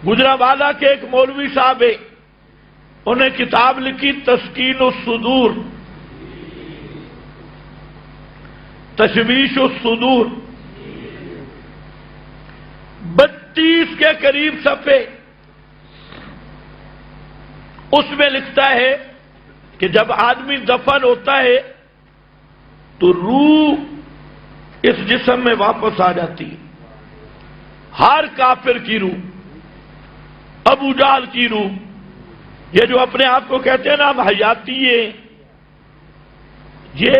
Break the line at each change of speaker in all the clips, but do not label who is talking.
گجرانوالہ کے ایک مولوی صاحب ہیں، انہیں کتاب لکھی تسکین الصدور، تشویش الصدور، 32 کے قریب صفحے۔ اس میں لکھتا ہے کہ جب آدمی دفن ہوتا ہے تو روح اس جسم میں واپس آ جاتی ہے، ہر کافر کی روح، ابو جہل کی روح، یہ جو اپنے آپ کو کہتے ہیں نا ہم حیاتی ہیں، یہ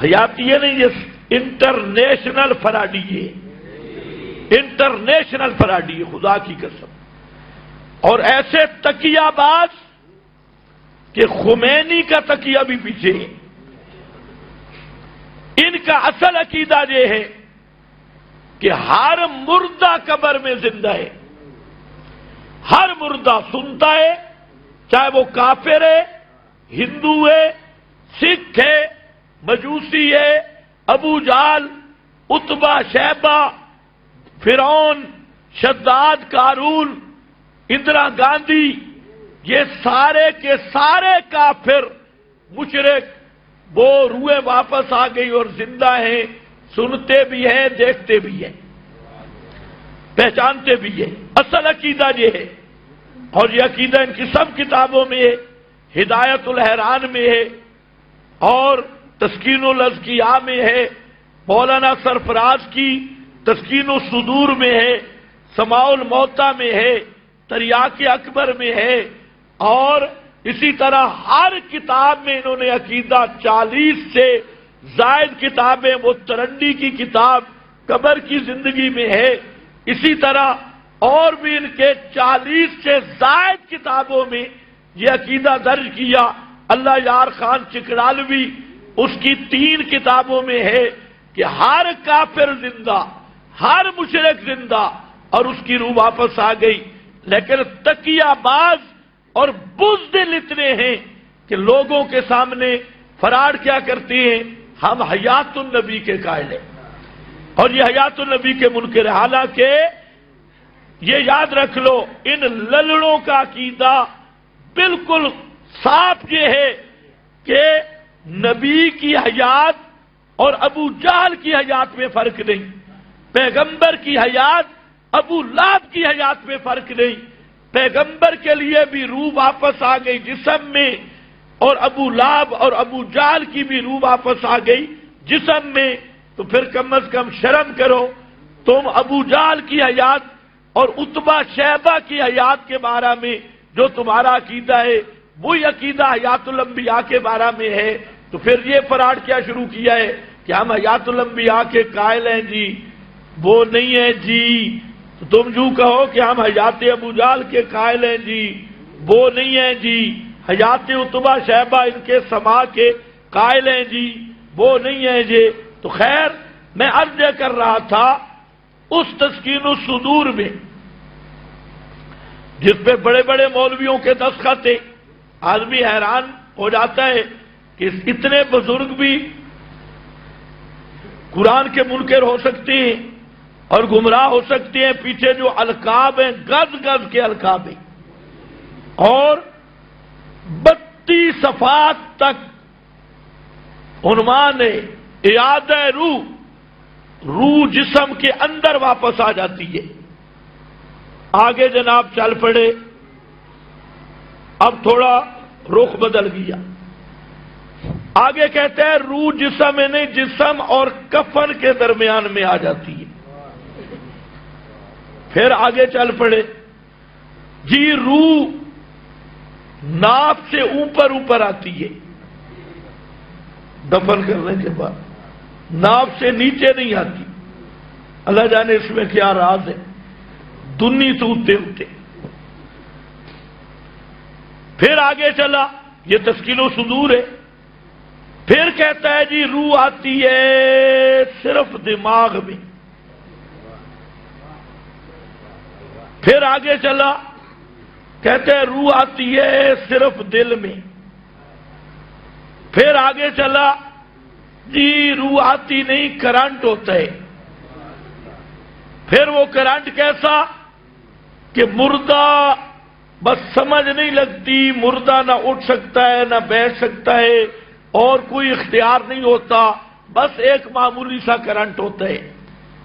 حیاتی ہے نہیں، یہ انٹرنیشنل فراڈی ہے، انٹرنیشنل فراڈی ہے، خدا کی قسم۔ اور ایسے تکیہ باز کہ خمینی کا تکیہ بھی پیچھے ہے۔ ان کا اصل عقیدہ یہ ہے کہ ہر مردہ قبر میں زندہ ہے، ہر مردہ سنتا ہے، چاہے وہ کافر ہے، ہندو ہے، سکھ ہے، مجوسی ہے، ابو جہل، عتبہ، شیبہ، فرعون، شداد، قارون، اندرا گاندھی، یہ سارے کے سارے کافر مشرک، وہ روحیں واپس آ گئی اور زندہ ہیں، سنتے بھی ہیں، دیکھتے بھی ہیں، پہچانتے بھی ہیں۔ اصل عقیدہ یہ ہے، اور یہ عقیدہ ان کی سب کتابوں میں ہے، ہدایت الحیران میں ہے اور تسکین الاذکیاء میں ہے، مولانا سرفراز کی تسکین الصدور میں ہے، سماع الموتیٰ میں ہے، تریاق اکبر میں ہے، اور اسی طرح ہر کتاب میں انہوں نے عقیدہ 40 سے زائد کتابیں، وہ ترنڈی کی کتاب قبر کی زندگی میں ہے، اسی طرح اور بھی ان کے 40 سے زائد کتابوں میں یہ عقیدہ درج کیا۔ اللہ یار خان چکڑالوی، اس کی 3 کتابوں میں ہے کہ ہر کافر زندہ، ہر مشرک زندہ، اور اس کی روح واپس آ گئی۔ لیکن تکیہ باز اور بزدل اتنے ہیں کہ لوگوں کے سامنے فراڈ کیا کرتے ہیں، ہم حیات النبی کے قائل ہیں اور یہ حیات النبی کے منکر ہیں۔ حالانکہ یہ یاد رکھ لو، ان للڑوں کا عقیدہ بالکل صاف یہ ہے کہ نبی کی حیات اور ابو جہل کی حیات میں فرق نہیں، پیغمبر کی حیات ابو لہب کی حیات میں فرق نہیں۔ پیغمبر کے لیے بھی روح واپس آ گئی جسم میں، اور ابو لہب اور ابو جہل کی بھی روح واپس آ گئی جسم میں۔ تو پھر کم از کم شرم کرو، تم ابو جہل کی حیات اور عتبہ شیبہ کی حیات کے بارے میں جو تمہارا عقیدہ ہے وہی عقیدہ حیات الانبیاء کے بارے میں ہے، تو پھر یہ فراڈ کیا شروع کیا ہے کہ ہم حیات الانبیاء کے قائل ہیں جی، وہ نہیں ہے جی، تو تم جو کہو کہ ہم حیات ابو جہل کے قائل ہیں جی، وہ نہیں ہے جی، حیات عتبہ شیبہ ان کے سما کے قائل ہیں جی، وہ نہیں ہے جی۔ تو خیر، میں عرض کر رہا تھا اس تسکین الصدور میں جس پہ بڑے بڑے مولویوں کے دستخط تھے، آدمی حیران ہو جاتا ہے کہ اتنے بزرگ بھی قرآن کے منکر ہو سکتے ہیں اور گمراہ ہو سکتے ہیں۔ پیچھے جو القاب ہیں، گز گز کے القاب ہیں، اور 32 صفحات تک عنوان ہے اعادہ روح، روح جسم کے اندر واپس آ جاتی ہے۔ آگے جناب چل پڑے، اب تھوڑا رخ بدل گیا، آگے کہتے ہیں روح جسم میں نہیں، جسم اور کفن کے درمیان میں آ جاتی ہے۔ پھر آگے چل پڑے، جی روح ناف سے اوپر اوپر آتی ہے دفن کرنے کے بعد، ناف سے نیچے نہیں آتی۔ اللہ جانے اس میں کیا راز ہے، دنی تو اٹھتے اٹھتے۔ پھر آگے چلا، یہ تسکین و صدور ہے۔ پھر کہتا ہے جی روح آتی ہے صرف دماغ میں۔ پھر آگے چلا، کہتے ہیں روح آتی ہے صرف دل میں۔ پھر آگے چلا، جی روح آتی نہیں، کرنٹ ہوتا ہے۔ پھر وہ کرنٹ کیسا؟ کہ مردہ بس سمجھ نہیں لگتی، مردہ نہ اٹھ سکتا ہے نہ بیٹھ سکتا ہے اور کوئی اختیار نہیں ہوتا، بس ایک معمولی سا کرنٹ ہوتا ہے۔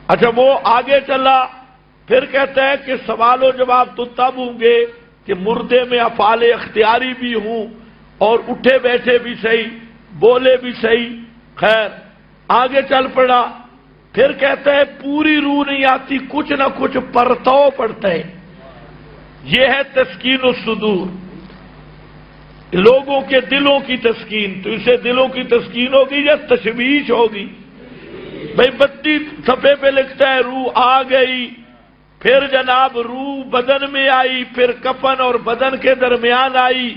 اچھا وہ آگے چلا، پھر کہتا ہے کہ سوال و جواب تو تب ہوں گے کہ مردے میں افعال اختیاری بھی ہوں اور اٹھے بیٹھے بھی صحیح، بولے بھی صحیح۔ خیر آگے چل پڑا، پھر کہتا ہے پوری روح نہیں آتی، کچھ نہ کچھ پرتو پڑتا ہے۔ یہ ہے تسکین الصدور، لوگوں کے دلوں کی تسکین۔ تو اسے دلوں کی تسکین ہوگی یا تشویش ہوگی؟ بھئی بتی صفحے پہ لکھتا ہے روح آ گئی، پھر جناب روح بدن میں آئی، پھر کفن اور بدن کے درمیان آئی،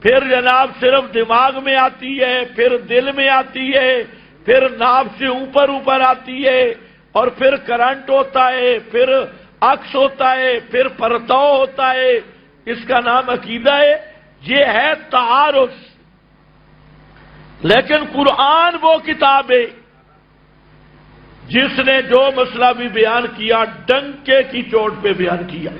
پھر جناب صرف دماغ میں آتی ہے، پھر دل میں آتی ہے، پھر ناف سے اوپر اوپر آتی ہے، اور پھر کرنٹ ہوتا ہے، پھر عکس ہوتا ہے، پھر پرتو ہوتا ہے۔ اس کا نام عقیدہ ہے، یہ ہے تعارف۔ لیکن قرآن وہ کتاب ہے جس نے جو مسئلہ بھی بیان کیا ڈنکے کی چوٹ پہ بیان کیا۔